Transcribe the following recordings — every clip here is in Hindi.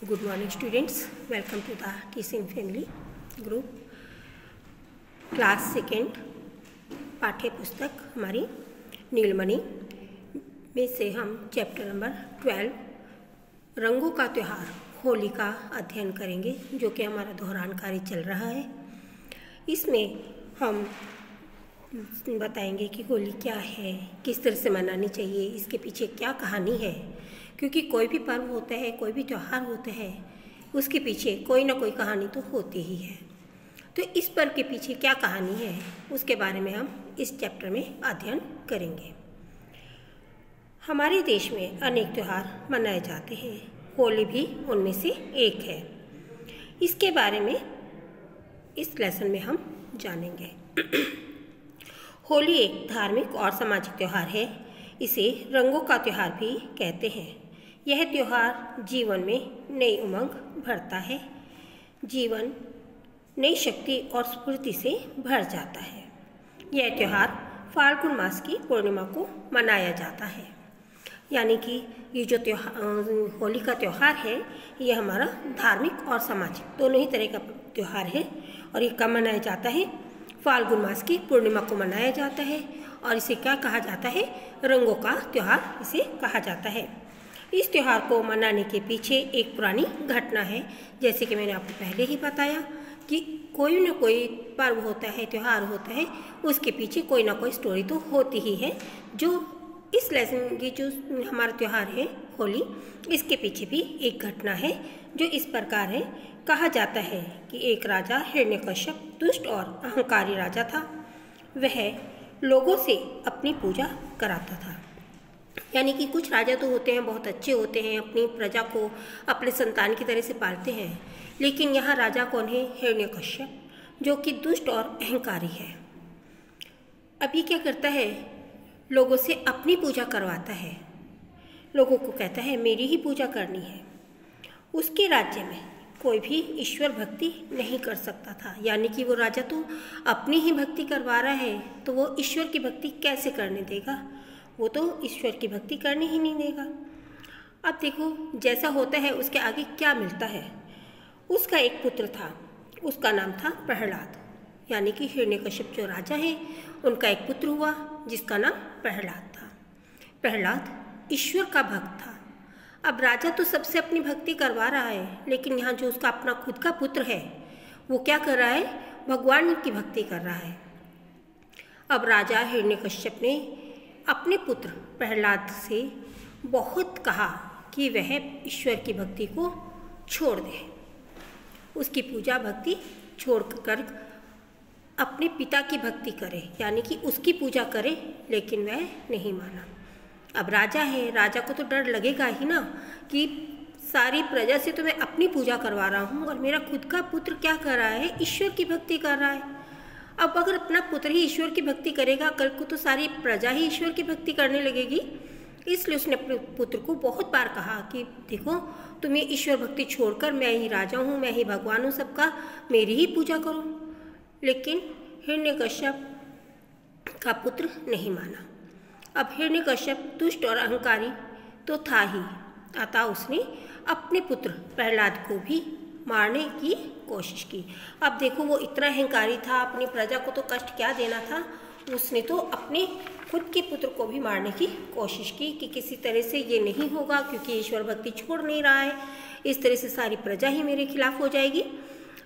Good morning students, welcome to the teaching family group class second पाठ्य पुस्तक हमारी नीलमणि में से हम चैप्टर नंबर 12 रंगों का त्यौहार होली का अध्ययन करेंगे, जो कि हमारा दोहरान कार्य चल रहा है। इसमें हम बताएंगे कि होली क्या है, किस तरह से मनानी चाहिए, इसके पीछे क्या कहानी है, क्योंकि कोई भी पर्व होता है, कोई भी त्यौहार होता है, उसके पीछे कोई ना कोई कहानी तो होती ही है। तो इस पर्व के पीछे क्या कहानी है, उसके बारे में हम इस चैप्टर में अध्ययन करेंगे। हमारे देश में अनेक त्यौहार मनाए जाते हैं, होली भी उनमें से एक है। इसके बारे में इस लेसन में हम जानेंगे। होली एक धार्मिक और सामाजिक त्यौहार है। इसे रंगों का त्यौहार भी कहते हैं। यह त्यौहार जीवन में नई उमंग भरता है। जीवन नई शक्ति और स्फूर्ति से भर जाता है। यह त्यौहार फाल्गुन मास की पूर्णिमा को मनाया जाता है। यानी कि ये जो त्यौहार होली का त्यौहार है, यह हमारा धार्मिक और सामाजिक दोनों ही तरह का त्यौहार है। और ये कब मनाया जाता है? फाल्गुन मास की पूर्णिमा को मनाया जाता है। और इसे क्या कहा जाता है? रंगों का त्यौहार इसे कहा जाता है। इस त्यौहार को मनाने के पीछे एक पुरानी घटना है। जैसे कि मैंने आपको पहले ही बताया कि कोई ना कोई पर्व होता है, त्यौहार होता है, उसके पीछे कोई ना कोई स्टोरी तो होती ही है। जो इस लेसन की जो हमारा त्यौहार है होली, इसके पीछे भी एक घटना है जो इस प्रकार है। कहा जाता है कि एक राजा हिरण्यकश्यप दुष्ट और अहंकारी राजा था। वह लोगों से अपनी पूजा कराता था। यानी कि कुछ राजा तो होते हैं, बहुत अच्छे होते हैं, अपनी प्रजा को अपने संतान की तरह से पालते हैं। लेकिन यहाँ राजा कौन है? हिरण्यकश्यप, जो कि दुष्ट और अहंकारी है। अब ये क्या करता है? लोगों से अपनी पूजा करवाता है। लोगों को कहता है मेरी ही पूजा करनी है। उसके राज्य में कोई भी ईश्वर भक्ति नहीं कर सकता था। यानी कि वो राजा तो अपनी ही भक्ति करवा रहा है, तो वो ईश्वर की भक्ति कैसे करने देगा? वो तो ईश्वर की भक्ति करने ही नहीं देगा। अब देखो जैसा होता है, उसके आगे क्या मिलता है। उसका एक पुत्र था, उसका नाम था प्रहलाद। यानी कि हिरण्यकश्यप जो राजा है, उनका एक पुत्र हुआ जिसका नाम प्रहलाद था। प्रहलाद ईश्वर का भक्त था। अब राजा तो सबसे अपनी भक्ति करवा रहा है, लेकिन यहाँ जो उसका अपना खुद का पुत्र है, वो क्या कर रहा है? भगवान की भक्ति कर रहा है। अब राजा हिरण्यकश्यप ने अपने पुत्र प्रहलाद से बहुत कहा कि वह ईश्वर की भक्ति को छोड़ दे, उसकी पूजा भक्ति छोड़कर अपने पिता की भक्ति करे, यानी कि उसकी पूजा करे। लेकिन वह नहीं माना। अब राजा है, राजा को तो डर लगेगा ही ना कि सारी प्रजा से तो मैं अपनी पूजा करवा रहा हूँ और मेरा खुद का पुत्र क्या कर रहा है? ईश्वर की भक्ति कर रहा है। अब अगर अपना पुत्र ही ईश्वर की भक्ति करेगा, कल को तो सारी प्रजा ही ईश्वर की भक्ति करने लगेगी। इसलिए उसने अपने पुत्र को बहुत बार कहा कि देखो, तुम ये ईश्वर भक्ति छोड़कर, मैं ही राजा हूँ, मैं ही भगवान हूँ सबका, मेरी ही पूजा करो। लेकिन हिरण्यकश्यप का पुत्र नहीं माना। अब हिरण्यकश्यप दुष्ट और अहंकारी तो था ही, अतः उसने अपने पुत्र प्रहलाद को भी मारने की कोशिश की। अब देखो वो इतना अहंकारी था, अपनी प्रजा को तो कष्ट क्या देना था, उसने तो अपने खुद के पुत्र को भी मारने की कोशिश की कि किसी तरह से ये नहीं होगा, क्योंकि ईश्वर भक्ति छोड़ नहीं रहा है, इस तरह से सारी प्रजा ही मेरे खिलाफ हो जाएगी।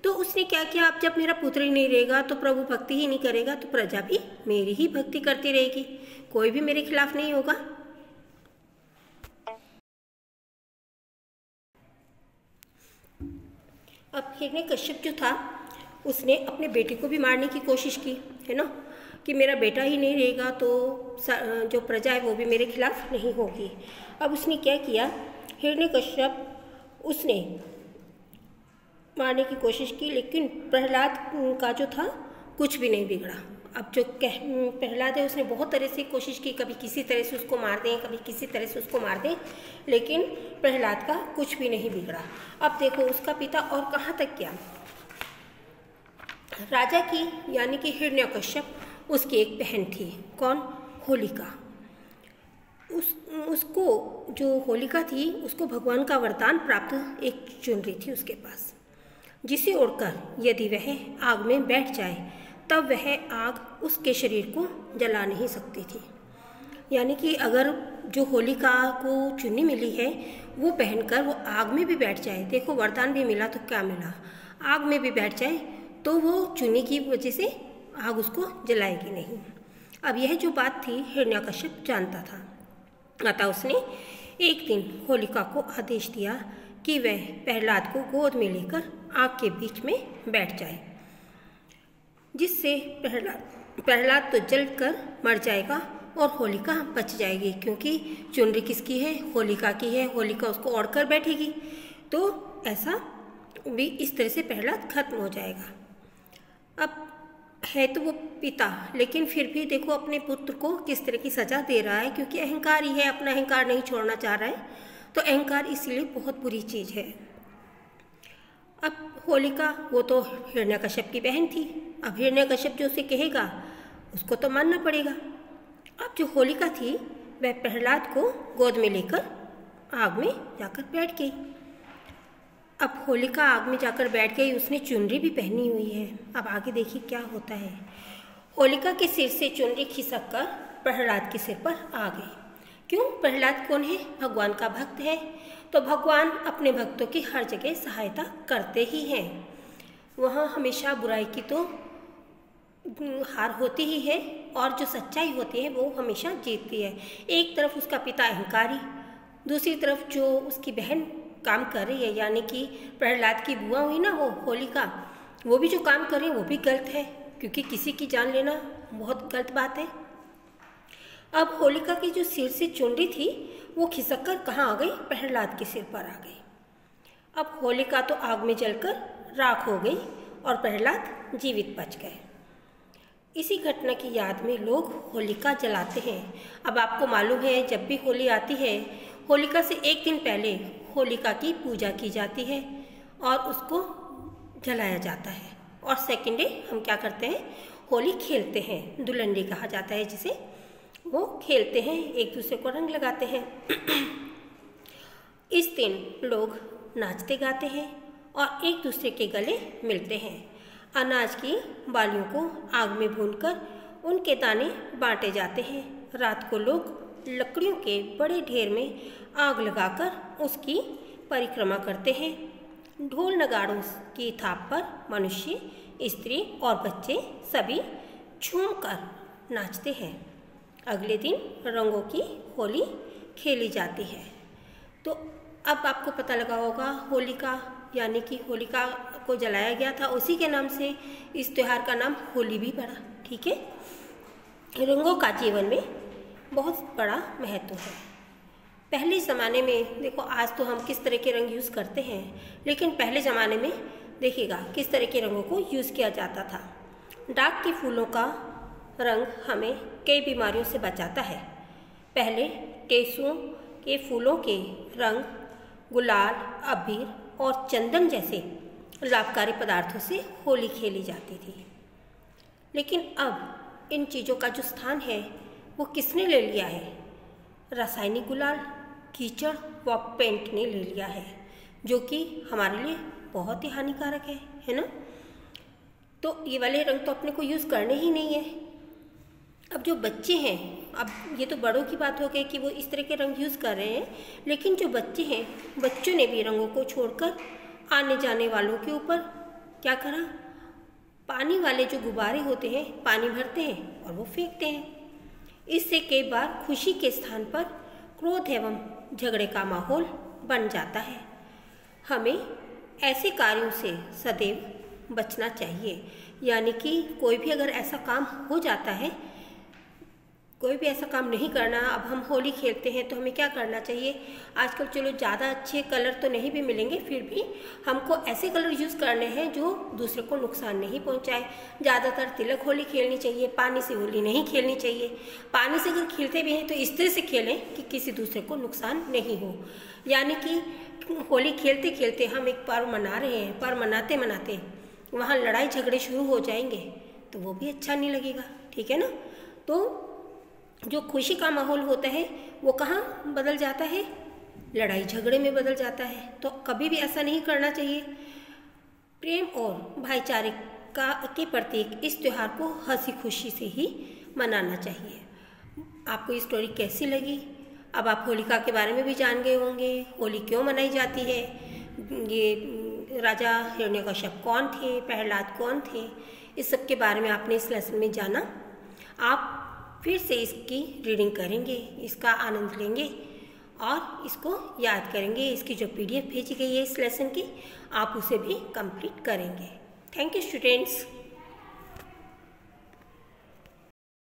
तो उसने क्या किया? अब जब मेरा पुत्र ही नहीं रहेगा, तो प्रभु भक्ति ही नहीं करेगा, तो प्रजा भी मेरी ही भक्ति करती रहेगी, कोई भी मेरे खिलाफ नहीं होगा। अब हिरण्यकश्यप जो था, उसने अपने बेटे को भी मारने की कोशिश की, है ना, कि मेरा बेटा ही नहीं रहेगा तो जो प्रजा है वो भी मेरे खिलाफ नहीं होगी। अब उसने क्या किया? हिरण्यकश्यप उसने मारने की कोशिश की, लेकिन प्रहलाद का जो था कुछ भी नहीं बिगड़ा। अब जो प्रहलाद है, उसने बहुत तरह से कोशिश की, कभी किसी तरह से उसको मार दें, कभी किसी तरह से उसको मार दें, लेकिन प्रहलाद का कुछ भी नहीं बिगड़ा। अब देखो उसका पिता और कहाँ तक गया। राजा की यानी कि हिरण्यकश्यप, उसकी एक बहन थी। कौन? होलिका। उसको जो होलिका थी उसको भगवान का वरदान प्राप्त एक चुनरी थी उसके पास, जिसे ओढ़कर यदि वह आग में बैठ जाए तब वह आग उसके शरीर को जला नहीं सकती थी। यानी कि अगर जो होलिका को चुन्नी मिली है वो पहनकर वो आग में भी बैठ जाए, देखो वरदान भी मिला तो क्या मिला, आग में भी बैठ जाए तो वो चुन्नी की वजह से आग उसको जलाएगी नहीं। अब यह जो बात थी हिरण्यकश्यप जानता था, अतः उसने एक दिन होलिका को आदेश दिया कि वह प्रहलाद को गोद में लेकर आग के बीच में बैठ जाए, जिससे प्रहलाद तो जलकर मर जाएगा और होलिका बच जाएगी, क्योंकि चुनरी किसकी है, होलिका की है, होलिका उसको ओढ़कर बैठेगी, तो ऐसा भी इस तरह से प्रहलाद खत्म हो जाएगा। अब है तो वो पिता, लेकिन फिर भी देखो अपने पुत्र को किस तरह की सजा दे रहा है, क्योंकि अहंकार ही है, अपना अहंकार नहीं छोड़ना चाह रहा है, तो अहंकार इसीलिए बहुत बुरी चीज़ है। अब होलिका वो तो हिरण्यकश्यप की बहन थी, अब हिरण्यकश्यप जो उसे कहेगा उसको तो मानना पड़ेगा। अब जो होलिका थी वह प्रहलाद को गोद में लेकर आग में जाकर बैठ गई। अब होलिका आग में जाकर बैठ गई, उसने चुनरी भी पहनी हुई है। अब आगे देखिए क्या होता है। होलिका के सिर से चुनरी खिसक कर प्रहलाद के सिर पर आ गई। क्यों? प्रहलाद कौन है? भगवान का भक्त है, तो भगवान अपने भक्तों की हर जगह सहायता करते ही हैं। वहाँ हमेशा बुराई की तो हार होती ही है और जो सच्चाई होती है वो हमेशा जीतती है। एक तरफ उसका पिता अहंकारी, दूसरी तरफ जो उसकी बहन काम कर रही है, यानी कि प्रहलाद की बुआ हुई ना वो होलिका, वो भी जो काम कर रही है वो भी गलत है, क्योंकि किसी की जान लेना बहुत गलत बात है। अब होलिका की जो सिर से चुनरी थी वो खिसक कर कहाँ आ गई? प्रहलाद के सिर पर आ गई। अब होलिका तो आग में जलकर राख हो गई और प्रहलाद जीवित बच गए। इसी घटना की याद में लोग होलिका जलाते हैं। अब आपको मालूम है जब भी होली आती है, होलिका से एक दिन पहले होलिका की पूजा की जाती है और उसको जलाया जाता है, और सेकेंड डे हम क्या करते हैं? होली खेलते हैं, दुलंडी कहा जाता है जिसे, वो खेलते हैं, एक दूसरे को रंग लगाते हैं। इस दिन लोग नाचते गाते हैं और एक दूसरे के गले मिलते हैं। अनाज की बालियों को आग में भूनकर उनके दाने बांटे जाते हैं। रात को लोग लकड़ियों के बड़े ढेर में आग लगाकर उसकी परिक्रमा करते हैं। ढोल नगाड़ों की थाप पर मनुष्य, स्त्री और बच्चे सभी झूमकर नाचते हैं। अगले दिन रंगों की होली खेली जाती है। तो अब आपको पता लगा होगा होलिका यानी कि होलिका को जलाया गया था, उसी के नाम से इस त्यौहार का नाम होली भी पड़ा। ठीक है, रंगों का जीवन में बहुत बड़ा महत्व है। पहले ज़माने में देखो, आज तो हम किस तरह के रंग यूज़ करते हैं, लेकिन पहले ज़माने में देखिएगा किस तरह के रंगों को यूज़ किया जाता था। डाक के फूलों का रंग हमें कई बीमारियों से बचाता है। पहले टेसुओं के फूलों के रंग गुलाल, अबीर और चंदन जैसे लाभकारी पदार्थों से होली खेली जाती थी। लेकिन अब इन चीज़ों का जो स्थान है वो किसने ले लिया है? रासायनिक गुलाल, कीचड़ व पेंट ने ले लिया है, जो कि हमारे लिए बहुत ही हानिकारक है ना। तो ये वाले रंग तो अपने को यूज़ करने ही नहीं है। अब जो बच्चे हैं, अब ये तो बड़ों की बात हो गई कि वो इस तरह के रंग यूज़ कर रहे हैं, लेकिन जो बच्चे हैं, बच्चों ने भी रंगों को छोड़कर आने जाने वालों के ऊपर क्या करा? पानी वाले जो गुब्बारे होते हैं, पानी भरते हैं और वो फेंकते हैं। इससे कई बार खुशी के स्थान पर क्रोध एवं झगड़े का माहौल बन जाता है। हमें ऐसे कार्यों से सदैव बचना चाहिए। यानी कि कोई भी अगर ऐसा काम हो जाता है, कोई भी ऐसा काम नहीं करना। अब हम होली खेलते हैं तो हमें क्या करना चाहिए? आजकल चलो ज़्यादा अच्छे कलर तो नहीं भी मिलेंगे, फिर भी हमको ऐसे कलर यूज़ करने हैं जो दूसरे को नुकसान नहीं पहुंचाए। ज़्यादातर तिलक होली खेलनी चाहिए, पानी से होली नहीं खेलनी चाहिए। पानी से अगर खेलते भी हैं तो इस तरह से खेलें कि किसी दूसरे को नुकसान नहीं हो। यानी कि होली खेलते खेलते हम एक पर्व मना रहे हैं, पर मनाते मनाते वहाँ लड़ाई झगड़े शुरू हो जाएंगे तो वो भी अच्छा नहीं लगेगा। ठीक है ना। तो जो खुशी का माहौल होता है वो कहाँ बदल जाता है? लड़ाई झगड़े में बदल जाता है। तो कभी भी ऐसा नहीं करना चाहिए। प्रेम और भाईचारे के प्रतीक इस त्यौहार को हंसी खुशी से ही मनाना चाहिए। आपको ये स्टोरी कैसी लगी? अब आप होलिका के बारे में भी जान गए होंगे। होली क्यों मनाई जाती है, ये राजा हिरण्यकश्यप कौन थे, प्रहलाद कौन थे, इस सब के बारे में आपने इस लेसन में जाना। आप फिर से इसकी रीडिंग करेंगे, इसका आनंद लेंगे और इसको याद करेंगे। इसकी जो PDF भेजी गई है इस लेसन की, आप उसे भी कंप्लीट करेंगे। Thank you students.